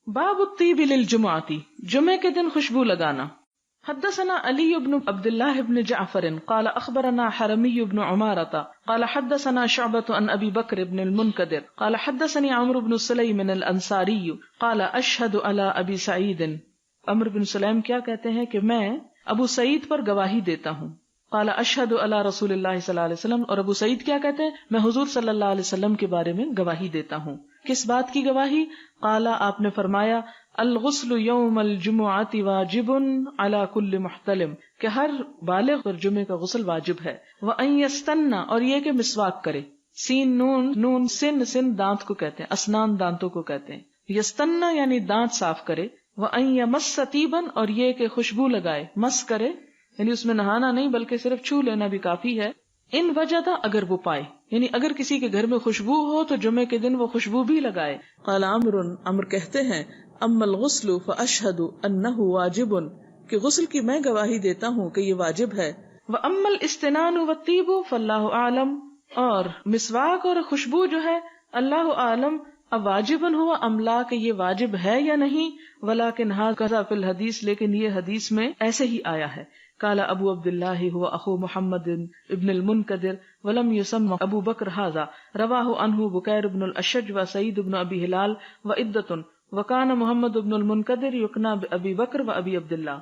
باب الطیب للجمعۃ، جمعے کے دن خوشبو لگانا. حدثنا علی بن عبد اللہ بن جعفر قال اخبرنا حرمی بن عمارة قال حدثنا شعبة عن ابی بکر بن المنکدر قال حدثني عمرو بن سلیم الانصاری قال اشهد على ابی سعید. عمرو بن سلیم کیا کہتے ہیں کہ میں ابو سعید پر گواہی دیتا ہوں. قال اشهد على رسول اللہ صلی اللہ علیہ وسلم، اور ابو سعید کیا کہتے ہیں میں حضور صلی اللہ علیہ وسلم کے بارے میں گواہی دیتا ہوں. کس بات کی گواہی؟ قال آپ نے فرمایا الغسل یوم الجمعۃ واجب علی کل محتلم، کہ ہر بالغ پر جمعے کا غسل واجب ہے. وان یستنى، اور یہ کہ مسواک کرے. سین نون نون سن سن دانت کو کہتے ہیں، اسنان دانتوں کو کہتے ہیں. یستنى یعنی دانت صاف کرے. وان یمس طیبا، اور یہ کہ خوشبو لگائے، مس کرے یعنی اس میں نہانا نہیں بلکہ صرف چھو لینا بھی کافی ہے. ان وجدہ، اگر وہ پائے، یعنی اگر کسی کے گھر میں خوشبو ہو تو جمعے کے دن وہ خوشبو بھی لگائے. قال عمرو کہتے ہیں اما الغسل فاشهد انه واجب، کہ غسل کی میں گواہی دیتا ہوں کہ یہ واجب ہے. واما الاستنان والطیب فاللہ اعلم، اور مسواک اور خوشبو جو ہے اللہ اعلم اب واجب ہوا ام لا، کہ یہ واجب ہے یا نہیں. ولکن ھذا فی الحدیث، لیکن یہ حدیث میں ایسے ہی آیا ہے. قال ابو عبد اللہ هو اخو محمد ابن المنکدر ولم يسمى ابو بکر ھذا، رواہ عنہ بکیر بن الاشج وسعید بن ابی ہلال وعدۃ، وکان محمد بن المنکدر یکنى بابی بکر و ابی عبد اللہ.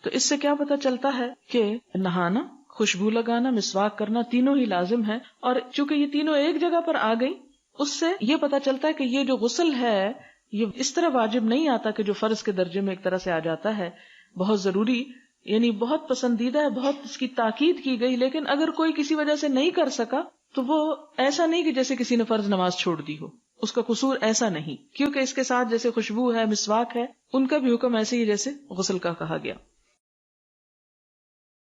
تو اس سے کیا پتہ چلتا ہے کہ نہانا، خوشبو لگانا، مسواک کرنا تینوں ہی لازم ہے. اور چونکہ یہ تینوں ایک جگہ پر آ گئی، اس سے یہ پتہ چلتا ہے کہ یہ جو غسل ہے یہ اس طرح واجب نہیں آتا کہ جو فرض کے درجے میں ایک طرح سے آ جاتا ہے، بہت ضروری، یعنی بہت پسندیدہ ہے، بہت اس کی تاکید کی گئی. لیکن اگر کوئی کسی وجہ سے نہیں کر سکا تو وہ ایسا نہیں کہ جیسے کسی نے فرض نماز چھوڑ دی ہو، اس کا قصور ایسا نہیں، کیونکہ اس کے ساتھ جیسے خوشبو ہے، مسواک ہے، ان کا بھی حکم ایسے ہی جیسے غسل کا کہا گیا.